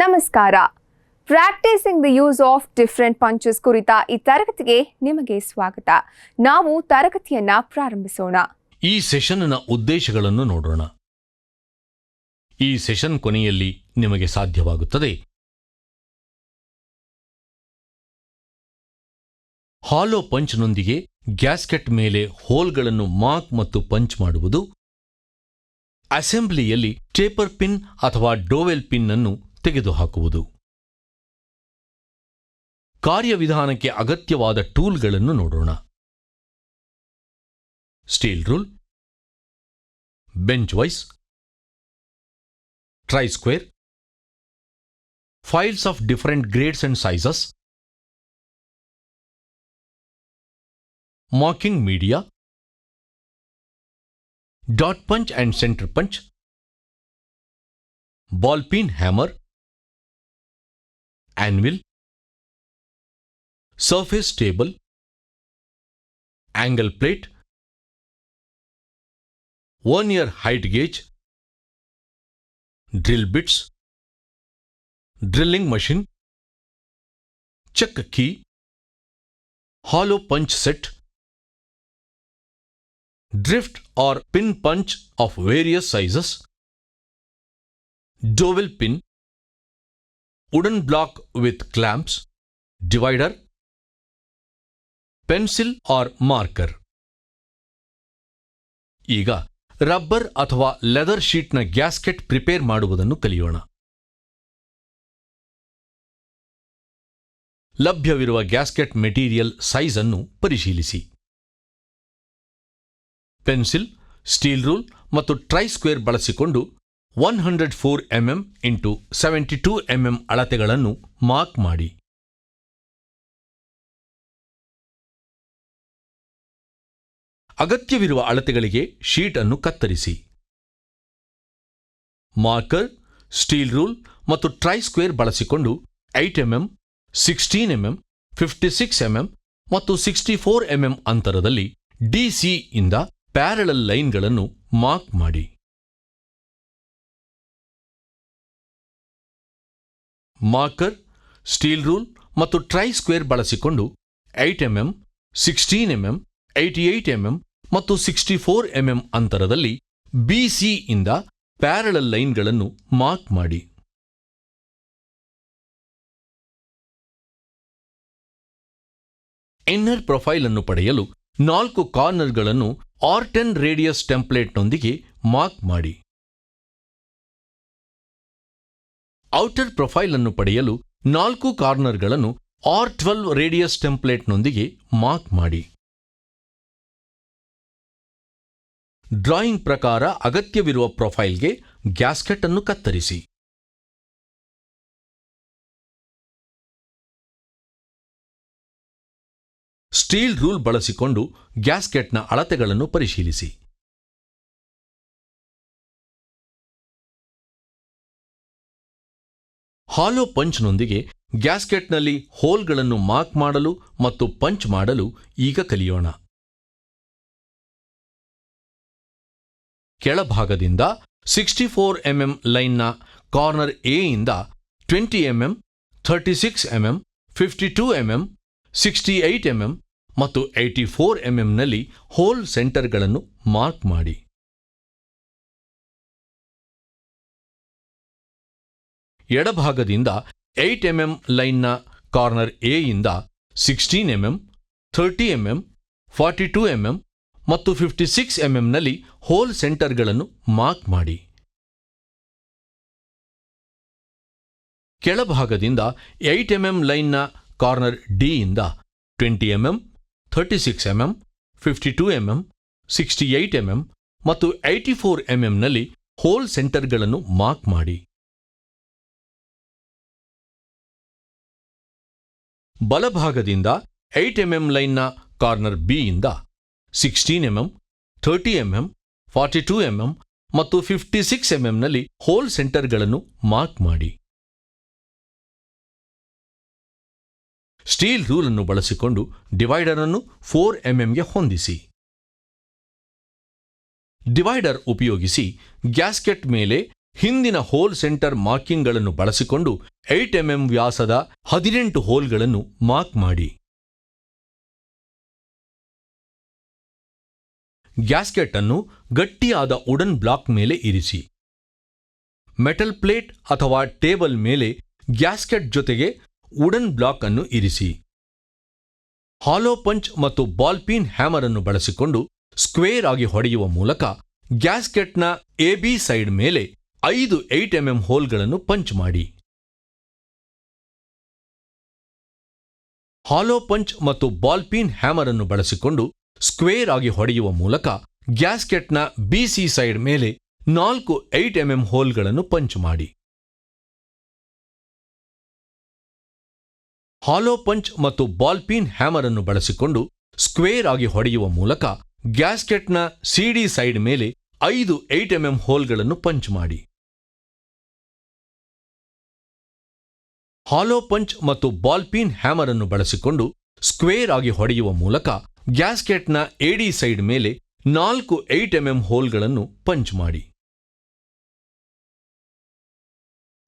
ನಮಸ್ಕಾರ. Practising the use of different punches ಕುರಿತ ಈ ತರಗತಿಗೆ ನಿಮಗೆ ಸ್ವಾಗತ. ನಾವು ತರಗತಿಯನ್ನ ಪ್ರಾರಂಭಿಸೋಣ. ಈ ಸೆಷನ್ನ ಉದ್ದೇಶಗಳನ್ನು ನೋಡೋಣ. ಈ ಸೆಷನ್ ಕೊನೆಯಲ್ಲಿ ನಿಮಗೆ ಸಾಧ್ಯವಾಗುತ್ತದೆ ಹಾಲೋ ಪಂಚ್ನೊಂದಿಗೆ ಗ್ಯಾಸ್ಕೆಟ್ ಮೇಲೆ ಹೋಲ್ಗಳನ್ನು ಮಾರ್ಕ್ ಮತ್ತು ಪಂಚ್ ಮಾಡುವುದು, ಅಸೆಂಬ್ಲಿಯಲ್ಲಿ ಟೇಪರ್ ಪಿನ್ ಅಥವಾ ಡೋವೆಲ್ ಪಿನ್ ಅನ್ನು ತೆಗೆದುಹಾಕುವುದು, ಕಾರ್ಯವಿಧಾನಕ್ಕೆ ಅಗತ್ಯವಾದ ಟೂಲ್ಗಳನ್ನು ನೋಡೋಣ. Steel rule, bench wise, try square, files of different grades and sizes, marking media, dot punch and center punch, ball peen hammer, anvil, surface table, angle plate, vernier height gauge, drill bits, drilling machine, check key, hollow punch set, drift or pin punch of various sizes, dowel pin, wooden block with clamps, divider, pencil or marker. ಈಗ rubber ಅಥವಾ leather ಶೀಟ್ನ gasket prepare ಮಾಡುವುದನ್ನು ಕಲಿಯೋಣ. ಲಭ್ಯವಿರುವ gasket material size ಅನ್ನು ಪರಿಶೀಲಿಸಿ. Pencil, steel rule ಮತ್ತು try square ಬಳಸಿಕೊಂಡು 104 mm into 72 mm ಅಳತೆಗಳನ್ನು ಮಾರ್ಕ್ ಮಾಡಿ. ಅಗತ್ಯವಿರುವ ಅಳತೆಗಳಿಗೆ ಶೀಟ್ ಅನ್ನು ಕತ್ತರಿಸಿ. ಮಾರ್ಕರ್, ಸ್ಟೀಲ್ ರೂಲ್ ಮತ್ತು ಟ್ರೈ ಸ್ಕ್ವೇರ್ ಬಳಸಿಕೊಂಡು 8 mm, 16 mm, 56 mm ಮತ್ತು 64 mm ಅಂತರದಲ್ಲಿ ಡಿಸಿ ಇಂದ ಪ್ಯಾರಲಲ್ ಲೈನ್ಗಳನ್ನು ಮಾರ್ಕ್ ಮಾಡಿ. ಮಾರ್ಕರ್, ಸ್ಟೀಲ್ ರೂಲ್ ಮತ್ತು ಟ್ರೈ ಸ್ಕ್ವೇರ್ ಬಳಸಿಕೊಂಡು 8 mm, 16 mm, 88 mm ಮತ್ತು 64 mm ಅಂತರದಲ್ಲಿ ಬಿಸಿ ಇಂದ ಪ್ಯಾರಲಲ್ ಲೈನ್ಗಳನ್ನು ಮಾರ್ಕ್ ಮಾಡಿ. ಇನ್ನರ್ ಪ್ರೊಫೈಲ್ ಅನ್ನು ಪಡೆಯಲು 4 ಕಾರ್ನರ್ಗಳನ್ನು R10 ರೇಡಿಯಸ್ ಟೆಂಪ್ಲೇಟ್ನೊಂದಿಗೆ ಮಾರ್ಕ್ ಮಾಡಿ. ಔಟರ್ ಪ್ರೊಫೈಲ್ ಅನ್ನು ಪಡೆಯಲು 4 ಕಾರ್ನರ್ಗಳನ್ನು R12 ರೇಡಿಯಸ್ ಟೆಂಪ್ಲೇಟ್ನೊಂದಿಗೆ ಮಾರ್ಕ್ ಮಾಡಿ. ಡ್ರಾಯಿಂಗ್ ಪ್ರಕಾರ ಅಗತ್ಯವಿರುವ ಪ್ರೊಫೈಲ್ಗೆ ಗ್ಯಾಸ್ಕೆಟ್ ಅನ್ನು ಕತ್ತರಿಸಿ. ಸ್ಟೀಲ್ ರೂಲ್ ಬಳಸಿಕೊಂಡು ಗ್ಯಾಸ್ಕೆಟ್ನ ಅಳತೆಗಳನ್ನು ಪರಿಶೀಲಿಸಿ. ಹಾಲೋ ಪಂಚ್ನೊಂದಿಗೆ ಗ್ಯಾಸ್ಕೆಟ್ನಲ್ಲಿ ಹೋಲ್ಗಳನ್ನು ಮಾರ್ಕ್ ಮಾಡಲು ಮತ್ತು ಪಂಚ್ ಮಾಡಲು ಈಗ ಕಲಿಯೋಣ. ಕೆಳಭಾಗದಿಂದ 64 mm ಲೈನ್ನ ಕಾರ್ನರ್ ಎ ಇಂದ 20 mm, 36 mm, 52 mm, 68 mm ಮತ್ತು 84 mm ನಲ್ಲಿ ಹೋಲ್ ಸೆಂಟರ್ಗಳನ್ನು ಮಾರ್ಕ್ ಮಾಡಿ. ಎಡಭಾಗದಿಂದ 8 mm ಲೈನ್ನ ಕಾರ್ನರ್ ಎ ಇಂದ 16 mm, 30 mm, 42 mm ಮತ್ತು 56 mm ನಲ್ಲಿ ಹೋಲ್ ಸೆಂಟರ್ಗಳನ್ನು ಮಾರ್ಕ್ ಮಾಡಿ. ಕೆಳಭಾಗದಿಂದ 8 mm ಲೈನ್ನ ಕಾರ್ನರ್ ಡಿ ಇಂದ 20 mm, 36 mm, 52 mm, 68 mm ಮತ್ತು 84 mm ನಲ್ಲಿ ಹೋಲ್ ಸೆಂಟರ್ಗಳನ್ನು ಮಾರ್ಕ್ ಮಾಡಿ. ಬಲಭಾಗದಿಂದ 8 mm ಲೈನ್ನ ಕಾರ್ನರ್ ಬಿ ಇಂದ 16 mm, 30 mm, 42 mm ಮತ್ತು 56 mm ನಲ್ಲಿ ಹೋಲ್ ಸೆಂಟರ್ಗಳನ್ನು ಮಾರ್ಕ್ ಮಾಡಿ. ಸ್ಟೀಲ್ ರೂಲ್ ಅನ್ನು ಬಳಸಿಕೊಂಡು ಡಿವೈಡರ್ ಅನ್ನು 4 mm ಹೊಂದಿಸಿ. ಡಿವೈಡರ್ ಉಪಯೋಗಿಸಿ ಗ್ಯಾಸ್ಕೆಟ್ ಮೇಲೆ ಹಿಂದಿನ ಹೋಲ್ ಸೆಂಟರ್ ಮಾರ್ಕಿಂಗ್ಗಳನ್ನು ಬಳಸಿಕೊಂಡು 8 mm ವ್ಯಾಸದ 18 ಹೋಲ್ಗಳನ್ನು ಮಾರ್ಕ್ ಮಾಡಿ. ಗ್ಯಾಸ್ಕೆಟ್ ಅನ್ನು ಗಟ್ಟಿಯಾದ ವುಡನ್ ಬ್ಲಾಕ್ ಮೇಲೆ ಇರಿಸಿ. ಮೆಟಲ್ ಪ್ಲೇಟ್ ಅಥವಾ ಟೇಬಲ್ ಮೇಲೆ ಗ್ಯಾಸ್ಕೆಟ್ ಜೊತೆಗೆ ವುಡನ್ ಬ್ಲಾಕ್ ಅನ್ನು ಇರಿಸಿ. ಹಾಲೋ ಪಂಚ್ ಮತ್ತು ಬಾಲ್ ಪೀನ್ ಹ್ಯಾಮರ್ ಅನ್ನು ಬಳಸಿಕೊಂಡು ಸ್ಕ್ವೇರ್ ಆಗಿ ಹೊಡೆಯುವ ಮೂಲಕ ಗ್ಯಾಸ್ಕೆಟ್ನ ಎಬಿ ಸೈಡ್ ಮೇಲೆ 5 8 mm ಹೋಲ್ಗಳನ್ನು ಪಂಚ್ ಮಾಡಿ. ಹಾಲೋ ಪಂಚ್ ಮತ್ತು ಬಾಲ್ ಪೀನ್ ಹ್ಯಾಮರ್ ಅನ್ನು ಬಳಸಿಕೊಂಡು ಸ್ಕ್ವೇರ್ ಆಗಿ ಹೊಡೆಯುವ ಮೂಲಕ ಗ್ಯಾಸ್ಕೆಟ್ನ ಬಿಸಿ ಸೈಡ್ ಮೇಲೆ 4 8 mm ಹೋಲ್ಗಳನ್ನು ಪಂಚ್ ಮಾಡಿ. ಹಾಲೋ ಪಂಚ್ ಮತ್ತು ಬಾಲ್ ಪೀನ್ ಹ್ಯಾಮರ್ ಅನ್ನು ಬಳಸಿಕೊಂಡು ಸ್ಕ್ವೇರ್ ಆಗಿ ಹೊಡೆಯುವ ಮೂಲಕ ಗ್ಯಾಸ್ಕೆಟ್ನ ಸಿಡಿ ಸೈಡ್ ಮೇಲೆ 5 8 mm ಹೋಲ್ಗಳನ್ನು ಪಂಚ್ ಮಾಡಿ. ಹಾಲೋ ಪಂಚ್ ಮತ್ತು ಬಾಲ್ ಪೀನ್ ಹ್ಯಾಮರ್ ಅನ್ನು ಬಳಸಿಕೊಂಡು ಸ್ಕ್ವೇರ್ ಆಗಿ ಹೊಡೆಯುವ ಮೂಲಕ ಗ್ಯಾಸ್ಕೆಟ್ನ ಎಡಿ ಸೈಡ್ ಮೇಲೆ 4 8 mm ಹೋಲ್ಗಳನ್ನು ಪಂಚ್ ಮಾಡಿ.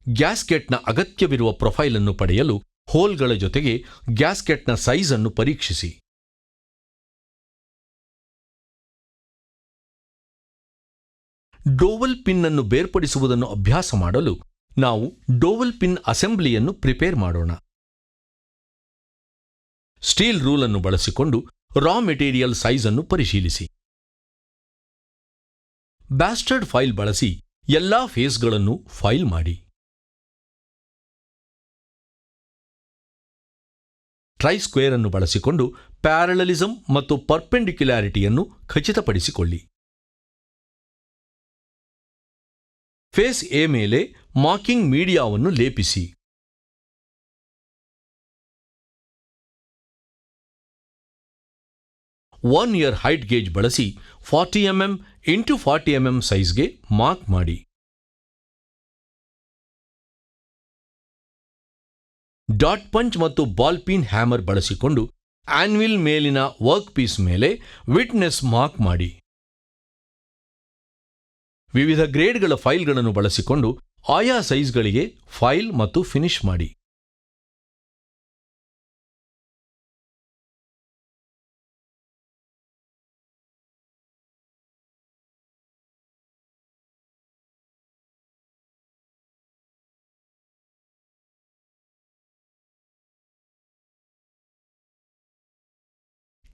ಗ್ಯಾಸ್ಕೆಟ್ನ ಅಗತ್ಯವಿರುವ ಪ್ರೊಫೈಲ್ ಅನ್ನು ಪಡೆಯಲು ಹೋಲ್ಗಳ ಜೊತೆಗೆ ಗ್ಯಾಸ್ಕೆಟ್ನ ಸೈಜ್ ಅನ್ನು ಪರೀಕ್ಷಿಸಿ. ಡೋವಲ್ ಪಿನ್ ಅನ್ನು ಬೇರ್ಪಡಿಸುವುದನ್ನು ಅಭ್ಯಾಸ ಮಾಡಲು ನಾವು ಡೋವಲ್ ಪಿನ್ ಅಸೆಂಬ್ಲಿಯನ್ನು ಪ್ರಿಪೇರ್ ಮಾಡೋಣ. ಸ್ಟೀಲ್ ರೂಲ್ ಅನ್ನು ಬಳಸಿಕೊಂಡು ರಾ ಮೆಟೀರಿಯಲ್ ಸೈಜ್ ಅನ್ನು ಪರಿಶೀಲಿಸಿ. ಬ್ಯಾಸ್ಟರ್ಡ್ ಫೈಲ್ ಬಳಸಿ ಎಲ್ಲಾ ಫೇಸ್ಗಳನ್ನು ಫೈಲ್ ಮಾಡಿ. ಟ್ರೈ ಸ್ಕ್ವೇರ್ ಅನ್ನು ಬಳಸಿಕೊಂಡು ಪ್ಯಾರಲಲಿಸಂ ಮತ್ತು ಪರ್ಪೆಂಡಿಕ್ಯುಲಾರಿಟಿಯನ್ನು ಖಚಿತಪಡಿಸಿಕೊಳ್ಳಿ. ಫೇಸ್ ಎ ಮೇಲೆ ಮಾರ್ಕಿಂಗ್ ಮೀಡಿಯಾವನ್ನು ಲೇಪಿಸಿ. ಒನ್ ಇಯರ್ ಹೈಟ್ ಗೇಜ್ ಬಳಸಿ 40 mm x 40 mm ಸೈಜ್ಗೆ ಮಾರ್ಕ್ ಮಾಡಿ. ಡಾಟ್ ಪಂಚ್ ಮತ್ತು ಬಾಲ್ ಪೀನ್ ಹ್ಯಾಮರ್ ಬಳಸಿಕೊಂಡು ಆನ್ವಿಲ್ ಮೇಲಿನ ವರ್ಕ್ ಪೀಸ್ ಮೇಲೆ ವಿಟ್ನೆಸ್ ಮಾರ್ಕ್ ಮಾಡಿ. ವಿವಿಧ ಗ್ರೇಡ್ಗಳ ಫೈಲ್ಗಳನ್ನು ಬಳಸಿಕೊಂಡು ಆಯಾ ಸೈಜ್ಗಳಿಗೆ ಫೈಲ್ ಮತ್ತು ಫಿನಿಶ್ ಮಾಡಿ.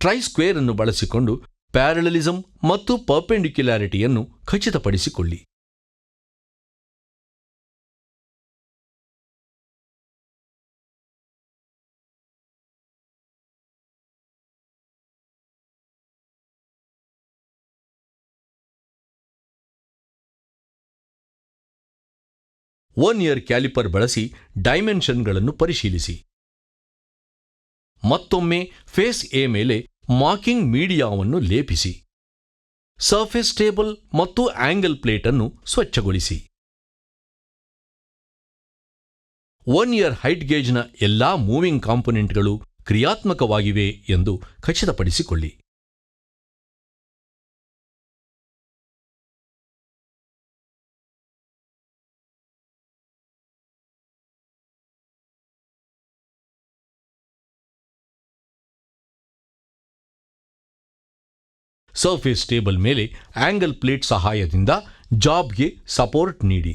ಟ್ರೈ ಸ್ಕ್ವೇರ್ ಅನ್ನು ಬಳಸಿಕೊಂಡು ಪ್ಯಾರಲಲಿಸಂ ಮತ್ತು ಪರ್ಪೆಂಡಿಕ್ಯುಲಾರಿಟಿಯನ್ನು ಖಚಿತಪಡಿಸಿಕೊಳ್ಳಿ. ಒನ್ ಇಯರ್ ಕ್ಯಾಲಿಪರ್ ಬಳಸಿ ಡೈಮೆನ್ಷನ್ಗಳನ್ನು ಪರಿಶೀಲಿಸಿ. ಮತ್ತೊಮ್ಮೆ ಫೇಸ್ ಎ ಮೇಲೆ ಮಾರ್ಕಿಂಗ್ ಮೀಡಿಯಾವನ್ನು ಲೇಪಿಸಿ. ಸರ್ಫೇಸ್ ಟೇಬಲ್ ಮತ್ತು ಆಂಗಲ್ ಪ್ಲೇಟ್ ಅನ್ನು ಸ್ವಚ್ಛಗೊಳಿಸಿ. ಒನ್ ಇಯರ್ ಹೈಟ್ ಗೇಜ್ನ ಎಲ್ಲಾ ಮೂವಿಂಗ್ ಕಾಂಪೊನೆಂಟ್ಗಳು ಕ್ರಿಯಾತ್ಮಕವಾಗಿವೆ ಎಂದು ಖಚಿತಪಡಿಸಿಕೊಳ್ಳಿ. ಸರ್ಫೇಸ್ ಟೇಬಲ್ ಮೇಲೆ ಆಂಗಲ್ ಪ್ಲೇಟ್ ಸಹಾಯದಿಂದ ಜಾಬ್ಗೆ ಸಪೋರ್ಟ್ ನೀಡಿ.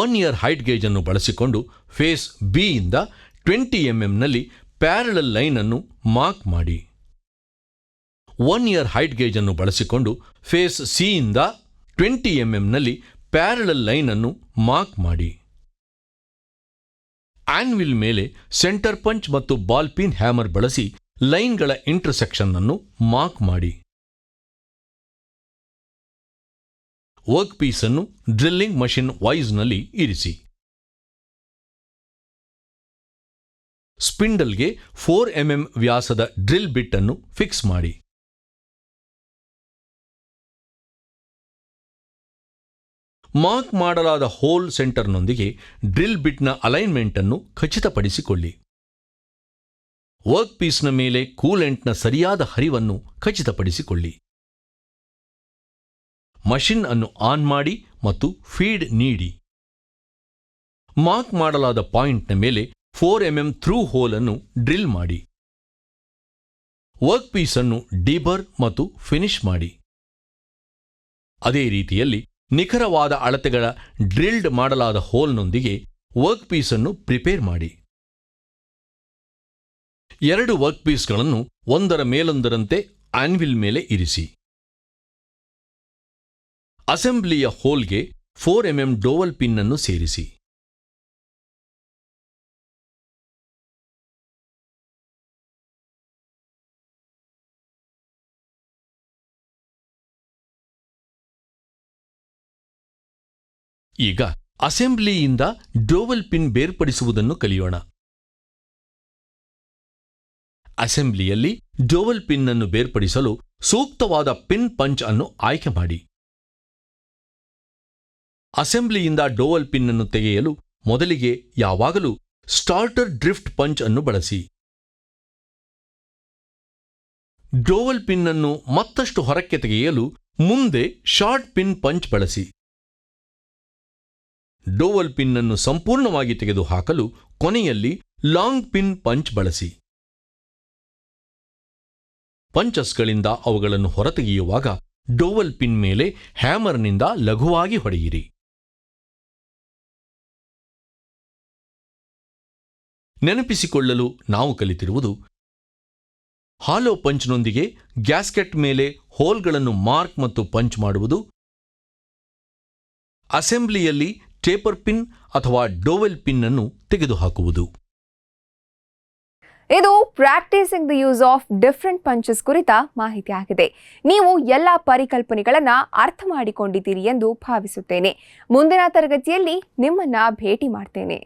ಒನ್ ಇಯರ್ ಹೈಟ್ ಗೇಜ್ ಅನ್ನು ಬಳಸಿಕೊಂಡು ಫೇಸ್ ಬಿ ಇಂದ 20 mm ನಲ್ಲಿ ಪ್ಯಾರಲಲ್ ಲೈನ್ ಅನ್ನು ಮಾರ್ಕ್ ಮಾಡಿ. ಒನ್ ಇಯರ್ ಹೈಟ್ ಗೇಜ್ ಅನ್ನು ಬಳಸಿಕೊಂಡು ಫೇಸ್ ಸಿ ಇಂದ 20 mm ನಲ್ಲಿ ಪ್ಯಾರಲಲ್ ಲೈನ್ ಅನ್ನು ಮಾರ್ಕ್ ಮಾಡಿ. ಆನ್ವಿಲ್ ಮೇಲೆ ಸೆಂಟರ್ ಪಂಚ್ ಮತ್ತು ಬಾಲ್ ಪೀನ್ ಹ್ಯಾಮರ್ ಬಳಸಿ ಲೈನ್ಗಳ ಇಂಟರ್ಸೆಕ್ಷನ್ ಅನ್ನು ಮಾರ್ಕ್ ಮಾಡಿ. ವರ್ಕ್ ಪೀಸ್ ಅನ್ನು ಡ್ರಿಲ್ಲಿಂಗ್ ಮಷಿನ್ ವಾಯ್ಸ್ನಲ್ಲಿ ಇರಿಸಿ. ಸ್ಪಿಂಡಲ್ಗೆ 4 mm ವ್ಯಾಸದ ಡ್ರಿಲ್ ಬಿಟ್ ಅನ್ನು ಫಿಕ್ಸ್ ಮಾಡಿ. ಮಾರ್ಕ್ ಮಾಡಲಾದ ಹೋಲ್ ಸೆಂಟರ್ನೊಂದಿಗೆ ಡ್ರಿಲ್ ಬಿಟ್ನ ಅಲೈನ್ಮೆಂಟ್ ಅನ್ನು ಖಚಿತಪಡಿಸಿಕೊಳ್ಳಿ. ವರ್ಕ್ ಪೀಸ್ನ ಮೇಲೆ ಕೂಲೆಂಟ್ನ ಸರಿಯಾದ ಹರಿವನ್ನು ಖಚಿತಪಡಿಸಿಕೊಳ್ಳಿ. ಮಷಿನ್ ಅನ್ನು ಆನ್ ಮಾಡಿ ಮತ್ತು ಫೀಡ್ ನೀಡಿ. ಮಾರ್ಕ್ ಮಾಡಲಾದ ಪಾಯಿಂಟ್ನ ಮೇಲೆ 4 ಥ್ರೂ ಹೋಲ್ ಅನ್ನು ಡ್ರಿಲ್ ಮಾಡಿ. ವರ್ಕ್ ಪೀಸ್ ಅನ್ನು ಡಿಬರ್ ಮತ್ತು ಫಿನಿಶ್ ಮಾಡಿ. ಅದೇ ರೀತಿಯಲ್ಲಿ ನಿಖರವಾದ ಅಳತೆಗಳ ಡ್ರಿಲ್ಡ್ ಮಾಡಲಾದ ಹೋಲ್ನೊಂದಿಗೆ ವರ್ಕ್ ಪೀಸ್ ಅನ್ನು ಪ್ರಿಪೇರ್ ಮಾಡಿ. 2 ವರ್ಕ್ ಪೀಸ್ಗಳನ್ನು ಒಂದರ ಮೇಲೊಂದರಂತೆ ಆನ್ವಿಲ್ ಮೇಲೆ ಇರಿಸಿ. ಅಸೆಂಬ್ಲಿಯ ಹೋಲ್ಗೆ 4 ಡೋವಲ್ ಪಿನ್ ಅನ್ನು ಸೇರಿಸಿ. ಈಗ ಅಸೆಂಬ್ಲಿಯಿಂದ ಡೋವಲ್ ಪಿನ್ ಬೇರ್ಪಡಿಸುವುದನ್ನು ಕಲಿಯೋಣ. ಅಸೆಂಬ್ಲಿಯಲ್ಲಿ ಡೋವಲ್ ಪಿನ್ ಅನ್ನು ಬೇರ್ಪಡಿಸಲು ಸೂಕ್ತವಾದ ಪಿನ್ ಪಂಚ್ ಅನ್ನು ಆಯ್ಕೆ ಮಾಡಿ. ಅಸೆಂಬ್ಲಿಯಿಂದ ಡೋವಲ್ ಪಿನ್ ಅನ್ನು ತೆಗೆಯಲು ಮೊದಲಿಗೆ ಯಾವಾಗಲೂ ಸ್ಟಾರ್ಟರ್ ಡ್ರಿಫ್ಟ್ ಪಂಚ್ ಅನ್ನು ಬಳಸಿ. ಡೋವಲ್ ಪಿನ್ ಅನ್ನು ಮತ್ತಷ್ಟು ಹೊರಕ್ಕೆ ತೆಗೆಯಲು ಮುಂದೆ ಶಾರ್ಟ್ ಪಿನ್ ಪಂಚ್ ಬಳಸಿ. ಡೋವಲ್ ಪಿನ್ ಅನ್ನು ಸಂಪೂರ್ಣವಾಗಿ ತೆಗೆದುಹಾಕಲು ಕೊನೆಯಲ್ಲಿ ಲಾಂಗ್ ಪಿನ್ ಪಂಚ್ ಬಳಸಿ. ಪಂಚಸ್ಗಳಿಂದ ಅವುಗಳನ್ನು ಹೊರತೆಗೆಯುವಾಗ ಡೋವಲ್ ಪಿನ್ ಮೇಲೆ ಹ್ಯಾಮರ್ನಿಂದ ಲಘುವಾಗಿ ಹೊಡೆಯಿರಿ. ನೆನಪಿಸಿಕೊಳ್ಳಲು ನಾವು ಕಲಿತಿರುವುದು ಹಾಲೋ ಪಂಚ್ನೊಂದಿಗೆ ಗ್ಯಾಸ್ಕೆಟ್ ಮೇಲೆ ಹೋಲ್ಗಳನ್ನು ಮಾರ್ಕ್ ಮತ್ತು ಪಂಚ್ ಮಾಡುವುದು, ಅಸೆಂಬ್ಲಿಯಲ್ಲಿ ಟೇಪರ್ ಪಿನ್ ಅಥವಾ ಡೋವೆಲ್ ಪಿನ್ ಅನ್ನು ತೆಗೆದುಹಾಕುವುದು. ಇದು practising the use of different punches ಕುರಿತ ಮಾಹಿತಿ ಆಗಿದೆ. ನೀವು ಎಲ್ಲ ಪರಿಕಲ್ಪನೆಗಳನ್ನು ಅರ್ಥ ಮಾಡಿಕೊಂಡಿದ್ದೀರಿ ಎಂದು ಭಾವಿಸುತ್ತೇನೆ. ಮುಂದಿನ ತರಗತಿಯಲ್ಲಿ ನಿಮ್ಮನ್ನ ಭೇಟಿ ಮಾಡ್ತೇನೆ.